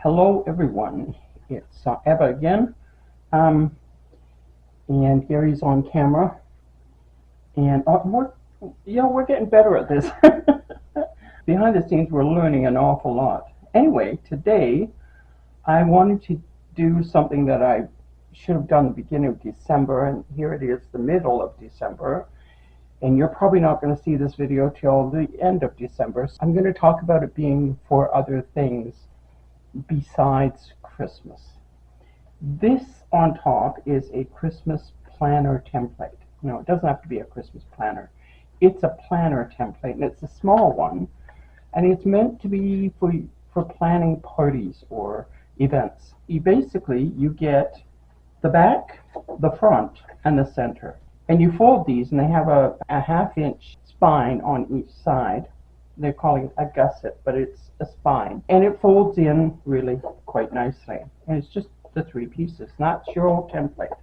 Hello everyone, it's Ebba again, um, and Gary's on camera, and we're getting better at this. Behind the scenes, we're learning an awful lot. Anyway, today I wanted to do something that I should have done at the beginning of December, and here it is, the middle of December, and you're probably not going to see this video till the end of December. So I'm going to talk about it being for other things besides Christmas. This on top is a Christmas planner template. No, it doesn't have to be a Christmas planner. It's a planner template, and it's a small one, and it's meant to be for planning parties or events. You get the back, the front, and the center. And you fold these, and they have a half-inch spine on each side. They're calling it a gusset, but it's a spine. And it folds in really quite nicely. And it's just the three pieces. That's your old template.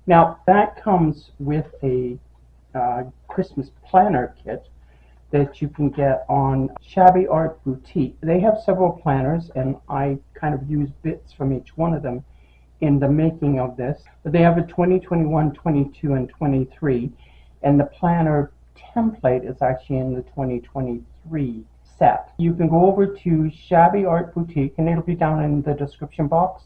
Now, that comes with a Christmas planner kit that you can get on Shabby Art Boutique. They have several planners, and I kind of use bits from each one of them in the making of this. But they have a 2021, 22, and 23, and the planner template is actually in the 2023 set. You can go over to Shabby Art Boutique, and it'll be down in the description box,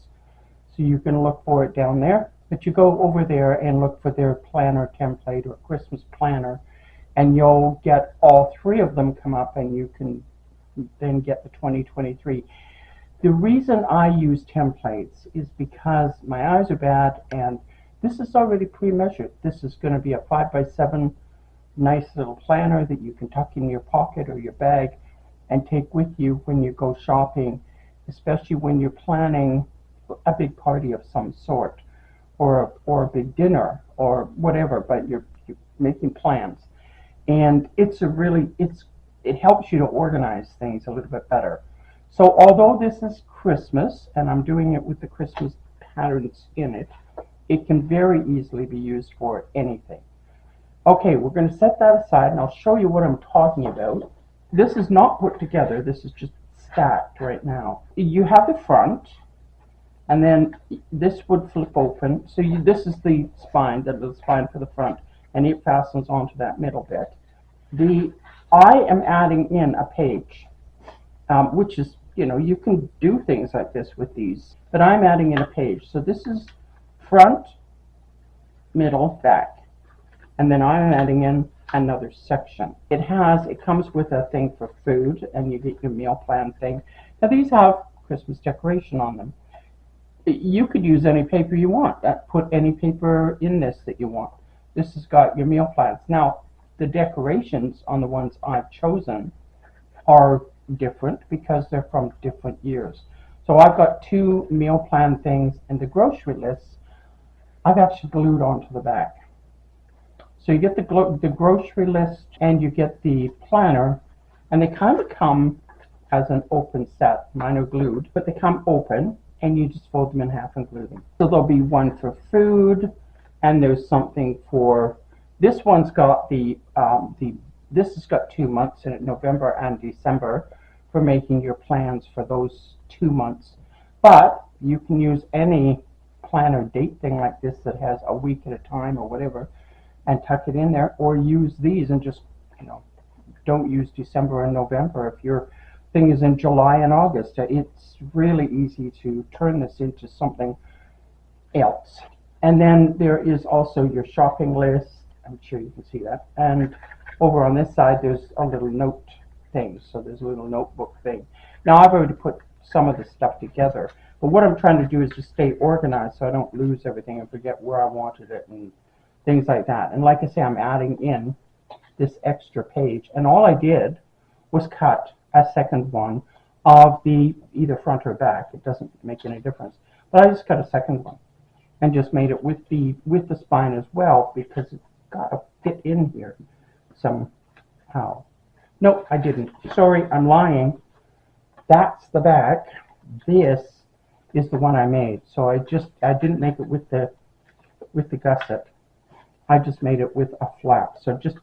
so you can look for it down there. But you go over there and look for their planner template or Christmas planner, and you'll get all three of them come up, and you can then get the 2023. The reason I use templates is because my eyes are bad, and this is already pre-measured. This is going to be a 5x7 nice little planner that you can tuck in your pocket or your bag and take with you when you go shopping, especially when you're planning a big party of some sort, or a big dinner or whatever, but you're making plans. And it helps you to organize things a little bit better. So although this is Christmas, and I'm doing it with the Christmas patterns in it, it can very easily be used for anything. Okay, we're going to set that aside, and I'll show you what I'm talking about. This is not put together. This is just stacked right now. You have the front, and then this would flip open. So this is the spine, the little spine for the front, and it fastens onto that middle bit. I am adding in a page, which is, you can do things like this with these, but I'm adding in a page. So this is front, middle, back. And then I'm adding in another section. It comes with a thing for food, and you get your meal plan thing. Now these have Christmas decoration on them. You could use any paper you want. Put any paper in this that you want. This has got your meal plans. Now, the decorations on the ones I've chosen are different because they're from different years. So I've got two meal plan things, and the grocery lists I've actually glued onto the back. So you get the grocery list and you get the planner, and they kind of come as an open set. Mine are glued, but they come open, and you just fold them in half and glue them. So there'll be one for food, and there's something for, this one's got this has got 2 months in it, November and December, for making your plans for those 2 months. But you can use any planner date thing like this that has a week at a time or whatever, and tuck it in there, or use these and just, don't use December and November. If your thing is in July and August, it's really easy to turn this into something else. And then there is also your shopping list. I'm sure you can see that. And over on this side, there's a little note thing. So there's a little notebook thing. Now, I've already put some of the stuff together, but what I'm trying to do is just stay organized so I don't lose everything and forget where I wanted it and things like that. And like I say, I'm adding in this extra page, and all I did was cut a second one of the either front or back. It doesn't make any difference, but I just cut a second one and just made it with the spine as well, because it's got to fit in here somehow. No, I didn't. Sorry, I'm lying. That's the back. This is the one I made. So I didn't make it with the gusset. I just made it with a flap. So just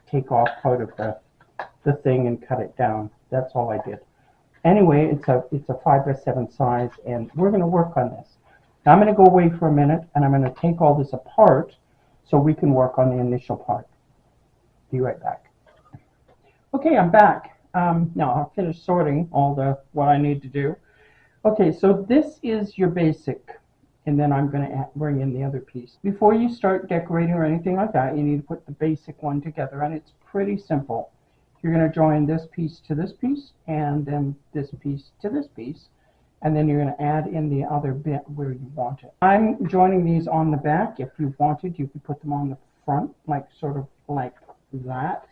take off part of the thing and cut it down. That's all I did. Anyway, it's a 5x7 size, and we're going to work on this. Now I'm going to go away for a minute, and I'm going to take all this apart so we can work on the initial part. Be right back. Okay, I'm back. Now I'll finish sorting all what I need to do. Okay, so this is your basic, and then I'm going to bring in the other piece. Before you start decorating or anything like that, you need to put the basic one together, and it's pretty simple. You're going to join this piece to this piece, and then this piece to this piece, and then you're going to add in the other bit where you want it. I'm joining these on the back. If you wanted, you could put them on the front, like sort of like that.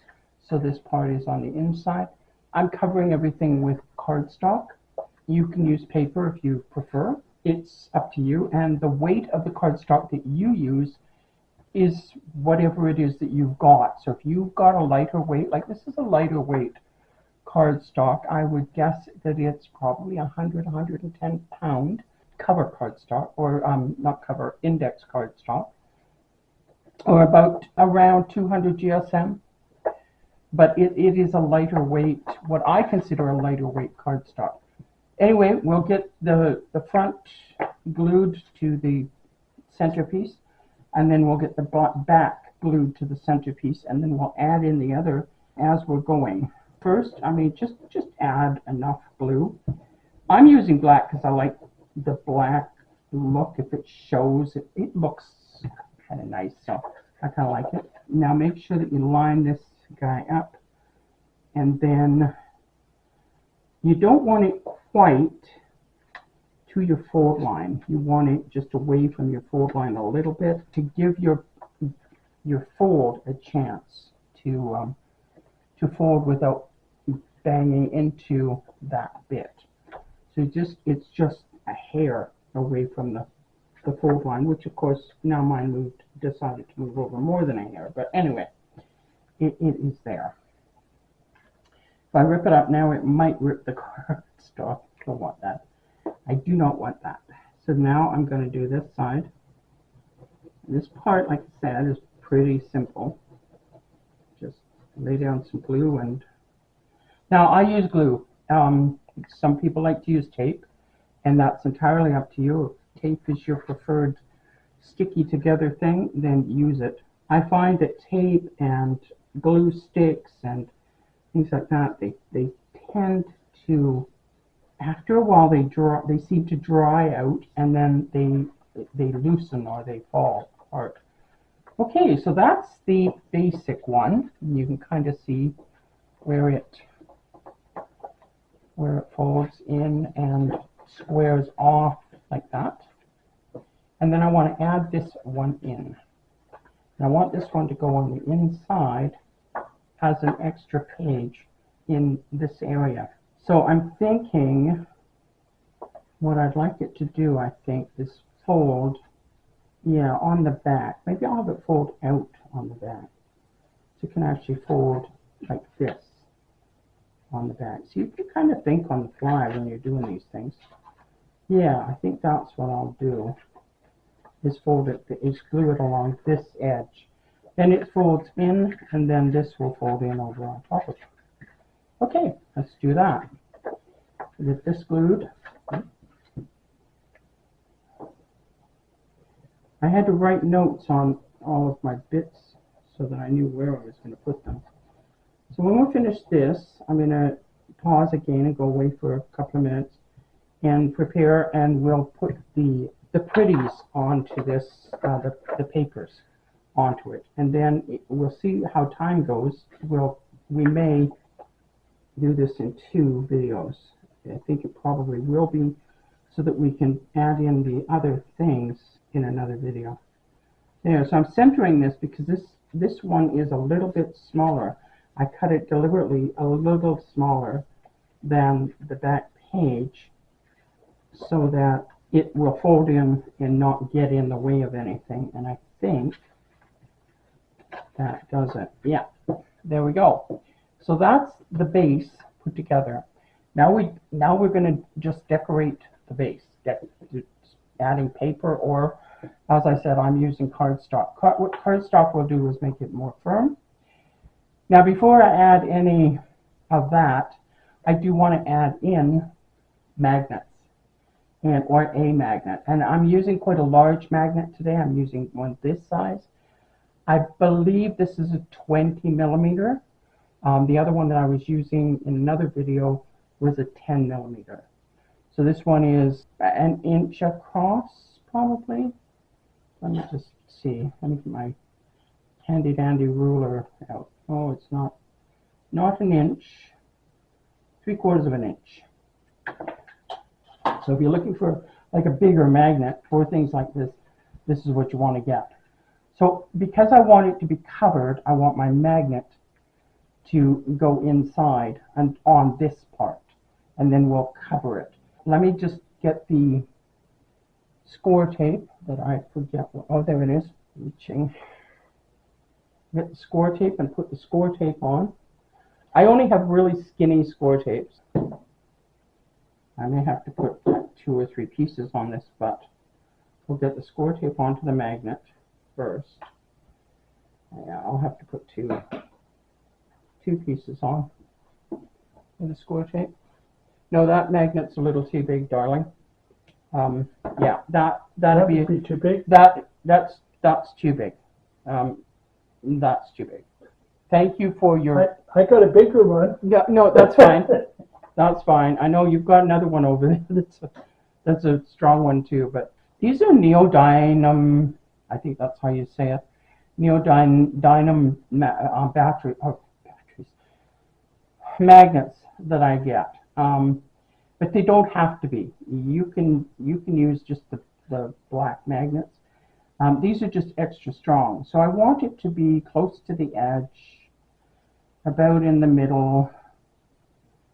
So this part is on the inside. I'm covering everything with cardstock. You can use paper if you prefer. It's up to you. And the weight of the cardstock that you use is whatever it is that you've got. So if you've got a lighter weight, like this is a lighter weight cardstock, I would guess that it's probably 110 pound cover cardstock, or not cover, index cardstock, or about around 200 GSM. But it is a lighter weight, what I consider a lighter weight cardstock. Anyway, we'll get the front glued to the centerpiece, and then we'll get the back glued to the centerpiece, and then we'll add in the other as we're going. First, I mean, just add enough glue. I'm using black because I like the black look. If it shows, it looks kind of nice, so I kind of like it. Now make sure that you line this guy up, and then you don't want it quite to your fold line. You want it just away from your fold line a little bit to give your fold a chance to fold without banging into that bit. So it's just a hair away from the fold line, which of course now mine decided to move over more than a hair, but anyway, it is there. If I rip it up now, it might rip the cardstock. I don't want that. I do not want that. So now I'm going to do this side. This part, like I said, is pretty simple. Just lay down some glue, and now I use glue. Some people like to use tape, and that's entirely up to you. If tape is your preferred sticky together thing, then use it. I find that tape and glue sticks and things like that, they tend to, after a while, they seem to dry out, and then they loosen or they fall apart. Okay, so that's the basic one. You can kind of see where it folds in and squares off like that. And then I want to add this one in. And I want this one to go on the inside as an extra page in this area. So I'm thinking what I'd like it to do, I think, is fold, yeah, on the back. Maybe I'll have it fold out on the back. So you can actually fold like this on the back. So you can kind of think on the fly when you're doing these things. Yeah, I think that's what I'll do, is fold it, is glue it along this edge. Then it folds in, and then this will fold in over on top of it. Okay, let's do that. Get this glued. I had to write notes on all of my bits so that I knew where I was going to put them. So when we finish this, I'm going to pause again and go away for a couple of minutes and prepare, and we'll put the pretties onto this, the papers onto it, and then we'll see how time goes. We may do this in 2 videos. I think it probably will be, so that we can add in the other things in another video. There, so I'm centering this because this one is a little bit smaller. I cut it deliberately a little smaller than the back page so that it will fold in and not get in the way of anything, and I think that does it. Yeah, there we go. So that's the base put together. Now we're going to just decorate the base, adding paper, or as I said, I'm using cardstock. What cardstock will do is make it more firm. Now before I add any of that, I do want to add in magnets or a magnet. And I'm using quite a large magnet today. I'm using one this size. I believe this is a 20 millimeter. The other one that I was using in another video was a 10 millimeter. So this one is an inch across, probably. Let me just see. Let me get my handy dandy ruler out. Oh, it's not an inch. 3/4 of an inch. So if you're looking for like a bigger magnet for things like this, this is what you want to get. So because I want it to be covered, I want my magnet to go inside and on this part, and then we'll cover it. Let me just get the score tape that I forget. Oh, there it is. Reaching. Get the score tape and put the score tape on. I only have really skinny score tapes. I may have to put 2 or 3 pieces on this, but we'll get the score tape onto the magnet first. Yeah, I'll have to put two pieces on with the score tape. No, that magnet's a little too big, darling. Yeah, that'd be too big. That's too big. That's too big. Thank you for your. I got a bigger one. Yeah, no, that's fine. That's fine. I know you've got another one over there. That's a strong one too. But these are neodymium. I think that's how you say it. Neodymium batteries magnets that I get. But they don't have to be. You can use just the black magnets. These are just extra strong. So I want it to be close to the edge, about in the middle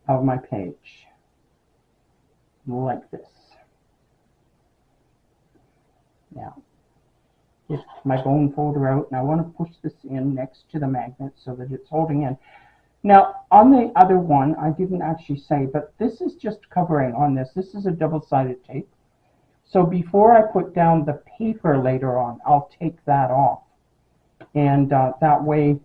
of my page, like this. Yeah. Get my bone folder out, and I want to push this in next to the magnet so that it's holding in. Now, on the other one, I didn't actually say, but this is just covering on this. This is a double-sided tape. So before I put down the paper later on, I'll take that off. And that way,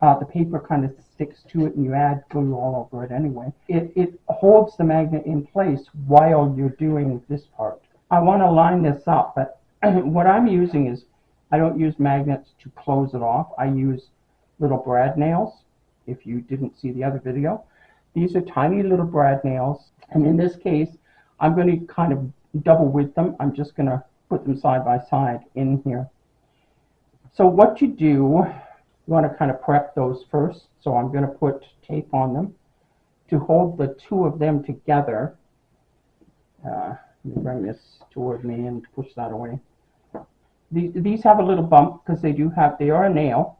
the paper kind of sticks to it, and you add glue all over it anyway. It holds the magnet in place while you're doing this part. I want to line this up, but what I'm using is, I don't use magnets to close it off. I use little brad nails. If you didn't see the other video, these are tiny little brad nails, and in this case I'm going to kind of double width them. I'm just going to put them side by side in here. So what you do, you want to kind of prep those first. So I'm going to put tape on them to hold the two of them together. Let me bring this toward me and push that away. These have a little bump because they are a nail.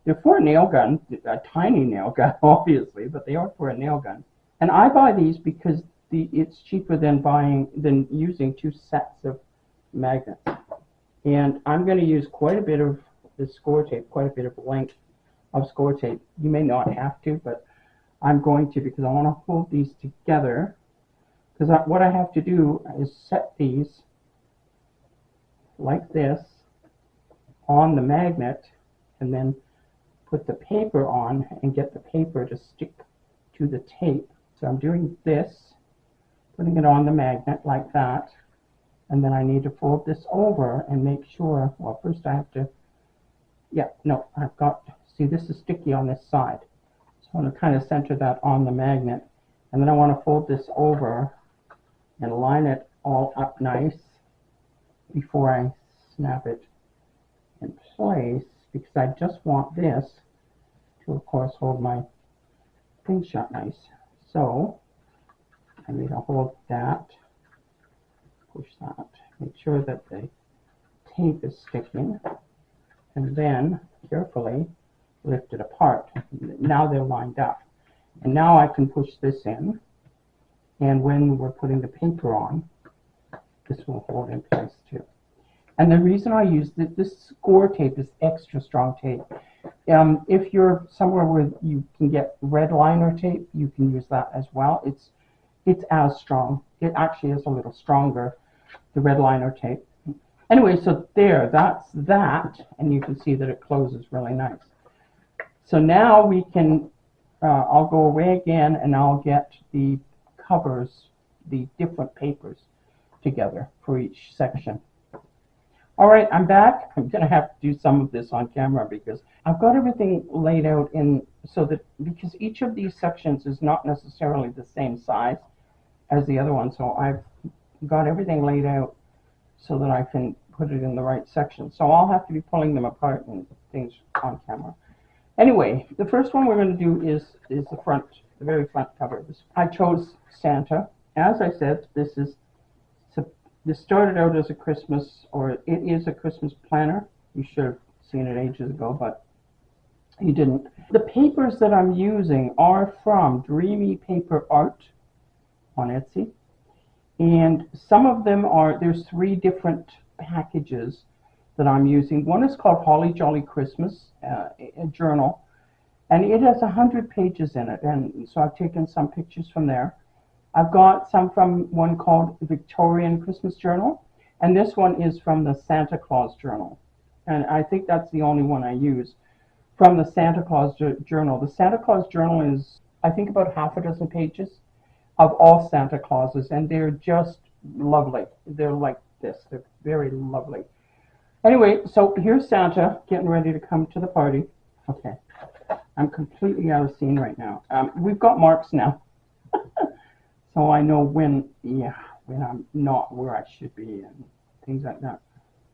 They're for a nail gun, a tiny nail gun, obviously, but they are for a nail gun. And I buy these because it's cheaper than using 2 sets of magnets. And I'm going to use quite a bit of the score tape, quite a bit of length of score tape. You may not have to, but I'm going to, because I want to hold these together. Because what I have to do is set these like this on the magnet, and then put the paper on and get the paper to stick to the tape. So I'm doing this, putting it on the magnet like that, and then I need to fold this over and make sure, well, first I have to, see, this is sticky on this side. So I want to kind of center that on the magnet, and then I want to fold this over and line it all up nice before I snap it in place, because I just want this to, of course, hold my thing shut nice. So I need to hold that, push that, make sure that the tape is sticking, and then carefully lift it apart. Now they're lined up. And now I can push this in, and when we're putting the paper on, this will hold in place too. And the reason I use this score tape is extra strong tape. If you're somewhere where you can get red liner tape, you can use that as well. It's as strong. It actually is a little stronger, the red liner tape. Anyway, so that's that, and you can see that it closes really nice. So now we can I'll go away again and I'll get the covers, the different papers together for each section. All right, I'm back. I'm going to have to do some of this on camera because I've got everything laid out in so that because each of these sections is not necessarily the same size as the other one, so I've got everything laid out so that I can put it in the right section. So I'll have to be pulling them apart and things on camera. Anyway, the first one we're going to do is the front, the very front cover. I chose Santa. As I said, this started out as a Christmas, or it is a Christmas planner. You should have seen it ages ago, but you didn't. The papers that I'm using are from Dreamy Paper Art on Etsy. And some of them are, there's 3 different packages that I'm using. One is called Holly Jolly Christmas, a journal, and it has 100 pages in it. And so I've taken some pictures from there. I've got some from one called Victorian Christmas Journal, and this one is from the Santa Claus Journal. And I think that's the only one I use from the Santa Claus Journal. The Santa Claus Journal is, I think, about half a dozen pages of all Santa Clauses, and they're just lovely. They're like this. They're very lovely. Anyway, so here's Santa getting ready to come to the party. Okay, I'm completely out of scene right now. We've got marks now. So I know when I'm not where I should be and things like that.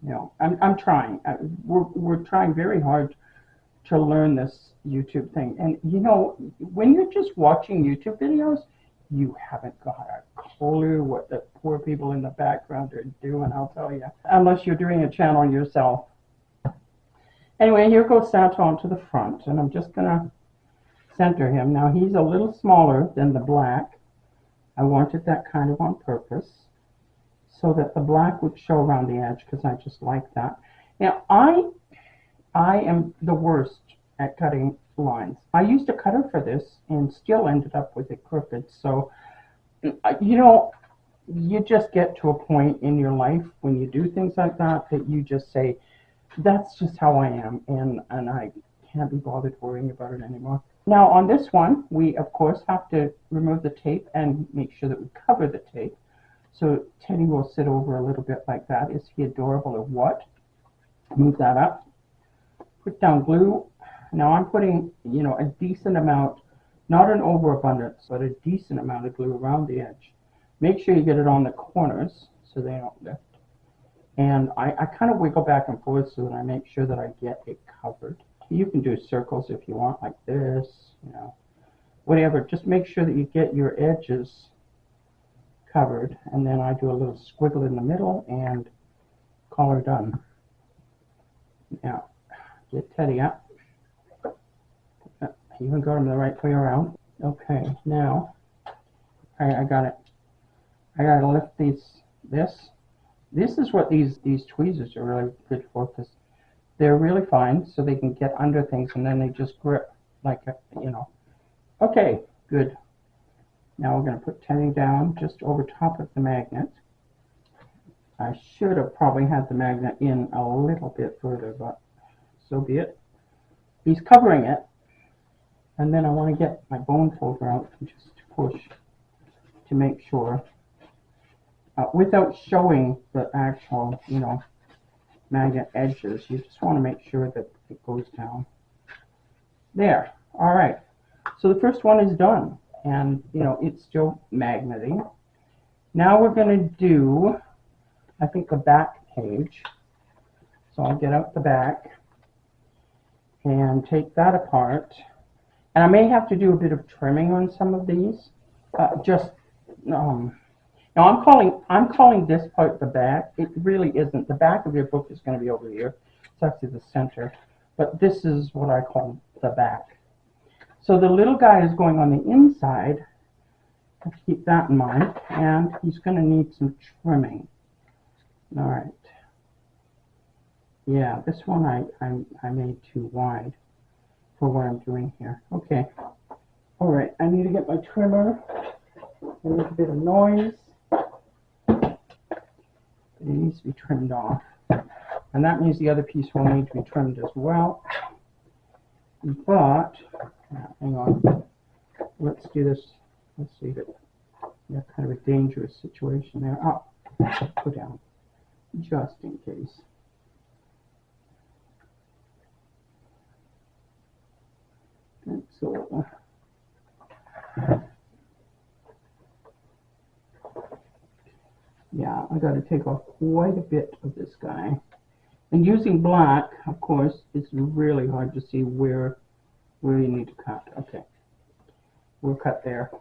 You know, I'm trying. We're trying very hard to learn this YouTube thing. And you know, when you're just watching YouTube videos, you haven't got a clue what the poor people in the background are doing, I'll tell you. Unless you're doing a channel yourself. Anyway, here goes Santa onto the front, and I'm just gonna center him. Now he's a little smaller than the black. I wanted that kind of on purpose so that the black would show around the edge because I just like that. Now I am the worst at cutting lines. I used a cutter for this and still ended up with it crooked. So, you know, you just get to a point in your life when you do things like that you just say, that's just how I am, and I can't be bothered worrying about it anymore. Now on this one, we of course have to remove the tape and make sure that we cover the tape. So Teddy will sit over a little bit like that. Is he adorable or what? Move that up. Put down glue. Now I'm putting, you know, a decent amount, not an overabundance, but a decent amount of glue around the edge. Make sure you get it on the corners so they don't lift. And I kind of wiggle back and forth so that I make sure that I get it covered. You can do circles if you want, like this, you know, whatever. Just make sure that you get your edges covered, and then I do a little squiggle in the middle and call her done. Now, get Teddy up. Even got him the right way around. Okay, now I got it. I gotta lift this is what these tweezers are really good for, because they're really fine, so they can get under things and then they just grip like a, you know. Okay, good. Now we're going to put Teddy down just over top of the magnet. I should have probably had the magnet in a little bit further, but so be it. He's covering it, and then I want to get my bone folder out and just push to make sure, without showing the actual, you know, magnet edges. You just want to make sure that it goes down. There. All right. So the first one is done, and you know it's still magneting. Now we're going to do, I think, the back page. So I'll get out the back and take that apart. And I may have to do a bit of trimming on some of these. Now I'm calling this part the back. It really isn't. The back of your book is going to be over here. It's actually the center. But this is what I call the back. So the little guy is going on the inside. Have to keep that in mind. And he's going to need some trimming. All right. Yeah, this one I made too wide for what I'm doing here. Okay. All right, I need to get my trimmer and make a bit of noise. It needs to be trimmed off. And that means the other piece will need to be trimmed as well. But, hang on. let's do this. Let's see it. Yeah, kind of a dangerous situation there. Oh, go down, just in case. So, yeah, I got to take off quite a bit of this guy. And using black, of course, it's really hard to see where you need to cut. Okay, we'll cut there.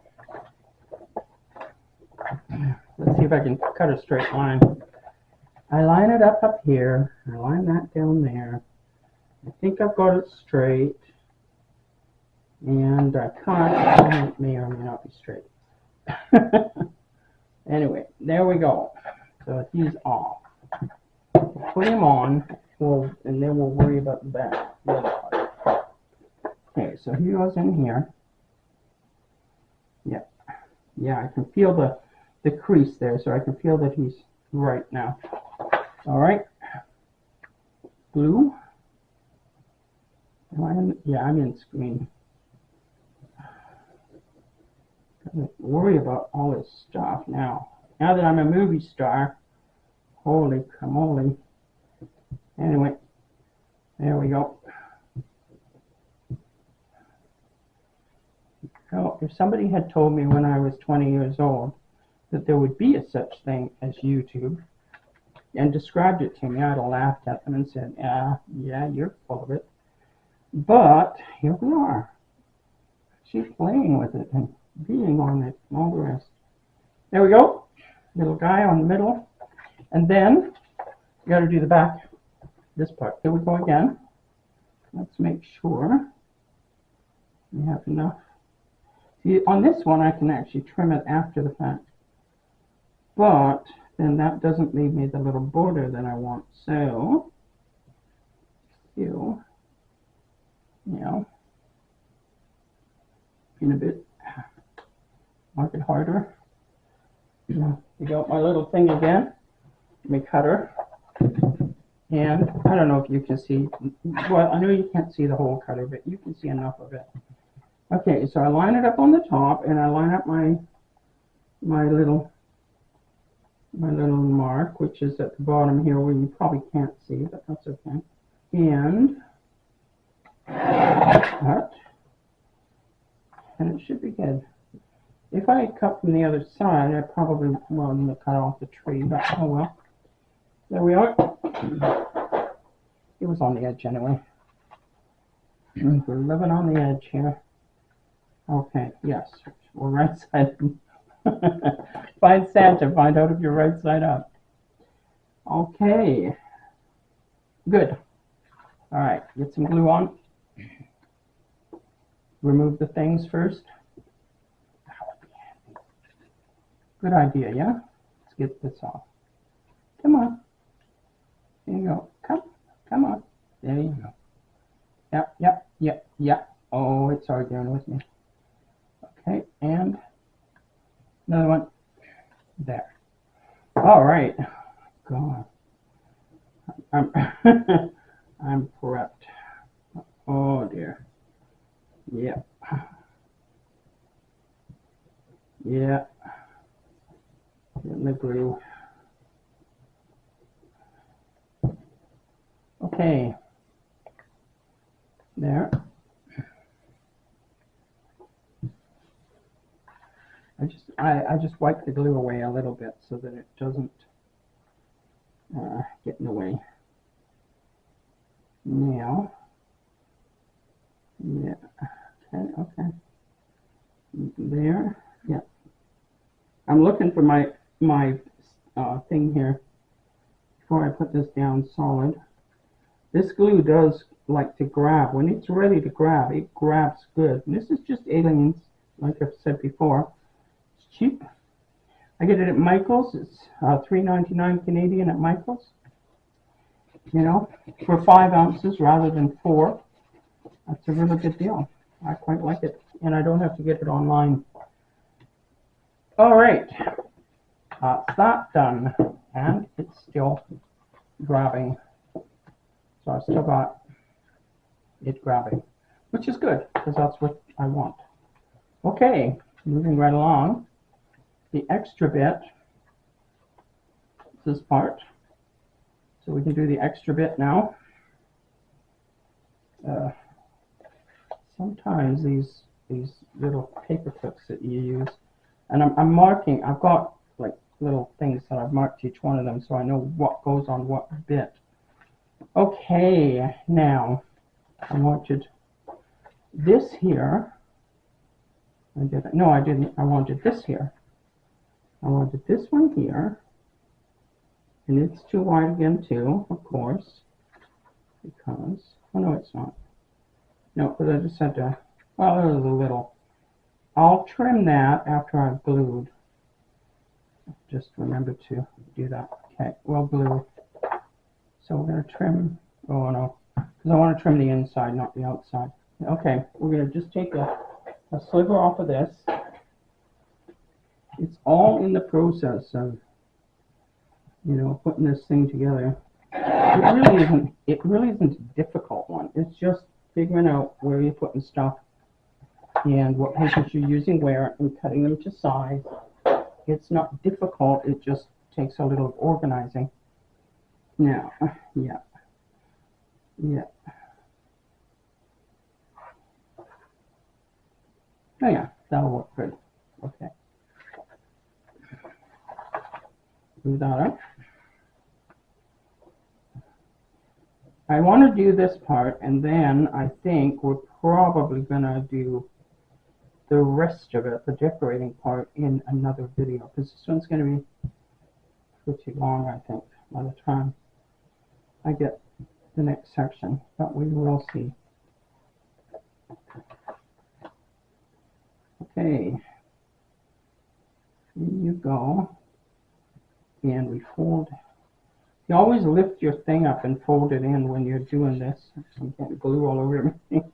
Let's see if I can cut a straight line. I line it up here. I line that down there. I think I've got it straight. And I cut. It may or may not be straight. Anyway, there we go. So he's off. We'll put him on, and then we'll worry about the back. Okay, so he goes in here. Yeah, yeah, I can feel the crease there, so I can feel that he's right now. All right, blue. Yeah, I'm in screen. Don't worry about all this stuff now. Now that I'm a movie star, holy camole. Anyway, there we go. So if somebody had told me when I was 20 years old that there would be a such thing as YouTube and described it to me, I'd have laughed at them and said, yeah, you're full of it. But here we are. She's playing with it and being on it and all the rest. There we go. Little guy on the middle. And then you got to do the back, this part. Here we go again. Let's make sure we have enough. See, on this one, I can actually trim it after the fact. But then that doesn't leave me the little border that I want. So, you know, in a bit, mark it harder. You got my little thing again, my cutter. And I don't know if you can see, well, I know you can't see the whole cutter, but you can see enough of it. Okay, so I line it up on the top, and I line up my little mark, which is at the bottom here, where you probably can't see, but that's okay. And cut, and it should be good. If I had cut from the other side, I probably wouldn't have cut off the tree, but oh well. There we are. It was on the edge anyway. We're living on the edge here. Okay, yes, we're right side. Find Santa, find out if you're right side up. Okay, good. All right, get some glue on. Remove the things first. Good idea, yeah? Let's get this off. Come on. There you go. Come on. There you go. Yep. Oh, it's arguing with me. Okay, and another one there. All right. God, I'm I'm prepped. Oh dear. Yeah. Yeah. In the groove. Okay. There. I just wipe the glue away a little bit so that it doesn't get in the way. Now, yeah, okay. There, yeah. I'm looking for my thing here before I put this down solid. This glue does like to grab. When it's ready to grab, it grabs good. And this is just Aliens, like I've said before. It's cheap. I get it at Michael's. It's $3.99 Canadian at Michael's. You know, for 5 ounces rather than 4. That's a really good deal. I quite like it, and I don't have to get it online. All right, that's that done, and it's still grabbing. So I still got it grabbing, which is good because that's what I want. Okay, moving right along. The extra bit, this part. So we can do the extra bit now. Sometimes these little paper clips that you use, and I'm marking, I've got like little things that I've marked each one of them so I know what goes on what bit. Okay, now I wanted this here. I didn't. No, I didn't. I wanted this here. I wanted this one here. And it's too wide again too, of course. Because, oh no, it's not. No, because I just had to, well, it was a little. I'll trim that after I've glued. Just remember to do that. Okay, well glue. So we're going to trim, oh no, because I want to trim the inside, not the outside. Okay, we're going to just take a sliver off of this. It's all in the process of, you know, putting this thing together. It really isn't a difficult one. It's just figuring out where you're putting stuff and what papers you're using where and cutting them to size. It's not difficult, it just takes a little organizing. Now, yeah. Oh yeah, that'll work good. Okay. Move that up. I want to do this part, and then I think we're probably going to do the rest of it, the decorating part, in another video, because this one's going to be pretty long, I think, by the time I get the next section, but we will see. Okay, here you go, and we fold. You always lift your thing up and fold it in when you're doing this. I'm getting glue all over everything.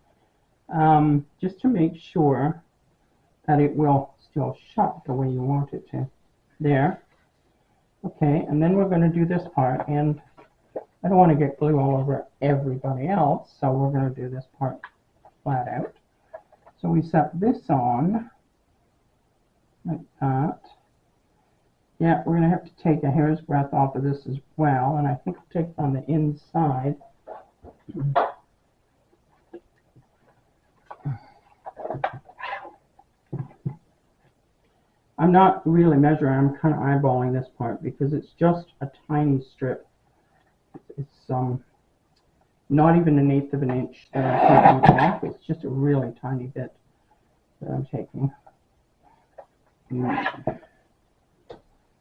Just to make sure that it will still shut the way you want it to. There. Okay, and then we're going to do this part, and I don't want to get glue all over everybody else, so we're going to do this part flat out. So we set this on like that. Yeah, we're going to have to take a hair's breadth off of this as well, and I think I'll take it on the inside. I'm not really measuring, I'm kind of eyeballing this part because it's just a tiny strip. It's not even 1/8 of an inch that I'm taking off. It's just a really tiny bit that I'm taking.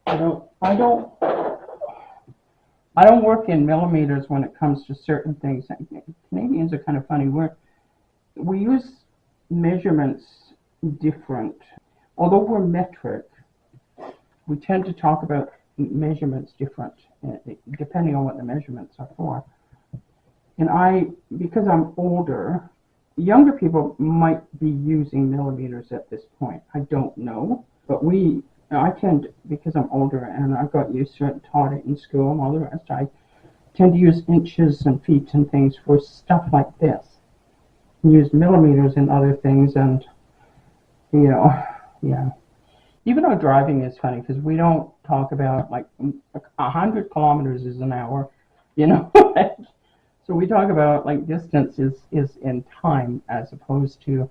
I don't work in millimeters when it comes to certain things. Canadians are kind of funny. We use measurements different. Although we're metric, we tend to talk about measurements different, depending on what the measurements are for. And because I'm older, younger people might be using millimeters at this point. I don't know, but I tend, because I'm older and I've got used to it and taught it in school and all the rest, I tend to use inches and feet and things for stuff like this. Use millimeters in other things, and you know, yeah. Even our driving is funny because we don't talk about like 100 kilometers is an hour, you know. So we talk about like distance is in time as opposed to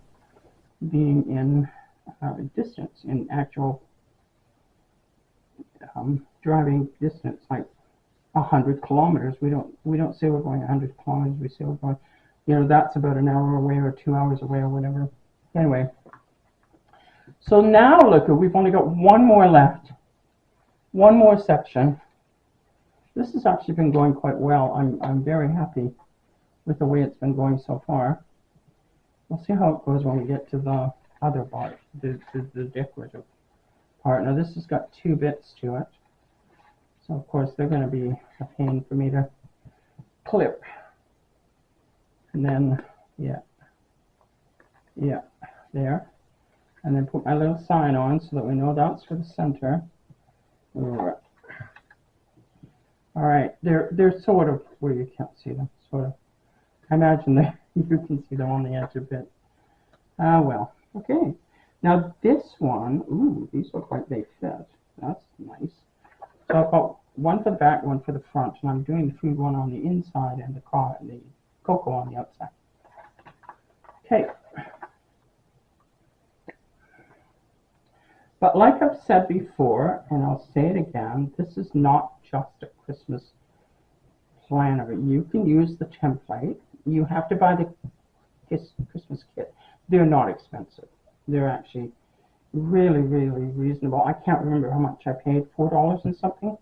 being in distance, in actual driving distance, like 100 kilometers. We don't say we're going 100 kilometers. We say we're going, you know, that's about an hour away or 2 hours away or whatever. Anyway, so now look, we've only got one more left, one more section. This has actually been going quite well. I'm very happy with the way it's been going so far. We'll see how it goes when we get to the other part, the decorative part. Now this has got 2 bits to it, so of course they're going to be a pain for me to clip. And then, yeah, there. And then put my little sign on so that we know that's for the center. Alright, they're sort of where you can't see them, sort of. I imagine that you can see them on the edge a bit. Well, okay. Now this one, ooh, these look like they fit. That's nice. So I've got one for the back, one for the front, and I'm doing the food one on the inside and the cocoa on the outside. Okay. But like I've said before, and I'll say it again, this is not just a Christmas planner. You can use the template. You have to buy the Christmas kit. They're not expensive. They're actually really, really reasonable. I can't remember how much I paid. $4 and something,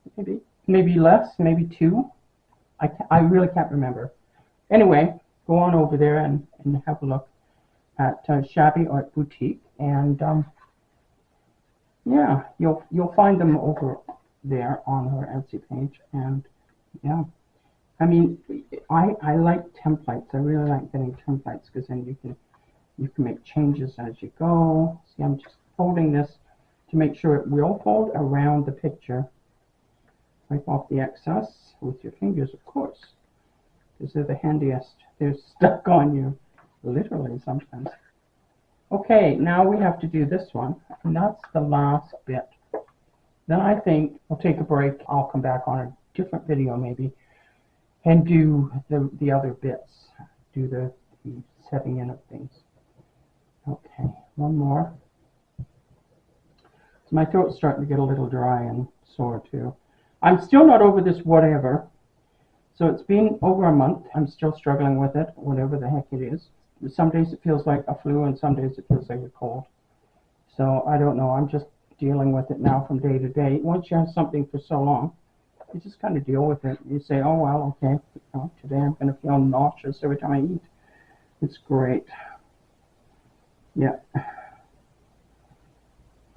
maybe less, maybe $2. I really can't remember. Anyway, go on over there and have a look at Shabby Art Boutique, and yeah, you'll find them over there on her Etsy page. And yeah, I mean, I like templates. I really like getting templates because then you can make changes as you go. See, I'm just folding this to make sure it will fold around the picture. Wipe off the excess with your fingers, of course, because they're the handiest. They're stuck on you, literally sometimes. Okay, now we have to do this one, and that's the last bit. Then I think we'll take a break. I'll come back on a different video maybe and do the other bits, do the setting in of things. Okay, one more. So my throat's starting to get a little dry and sore too. I'm still not over this whatever. So it's been over a month. I'm still struggling with it, whatever the heck it is. Some days it feels like a flu and some days it feels like a cold. So I don't know. I'm just dealing with it now from day to day. Once you have something for so long, you just kind of deal with it. You say, oh, well, okay, today I'm going to feel nauseous every time I eat. It's great. Yeah.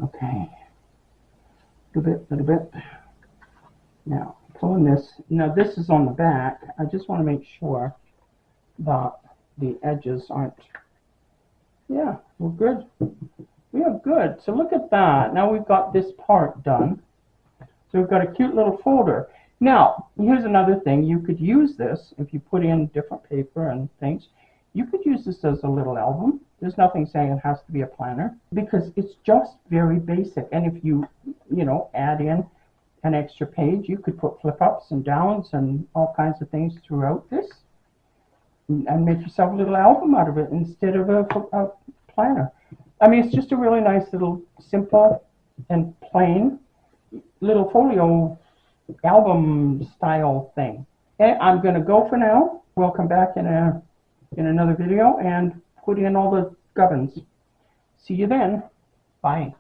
Okay. Little bit. Now, pulling this. Now, this is on the back. I just want to make sure that the edges aren't. Yeah, we're good. We are good. So look at that. Now we've got this part done. So we've got a cute little folder. Now, here's another thing. You could use this if you put in different paper and things. You could use this as a little album. There's nothing saying it has to be a planner because it's just very basic. And if you add in an extra page, you could put flip ups and downs and all kinds of things throughout this and make yourself a little album out of it instead of a planner. I mean, it's just a really nice little simple and plain little folio album style thing. Okay, I'm going to go for now. We'll come back in another video and put in all the gubbins. See you then. Bye.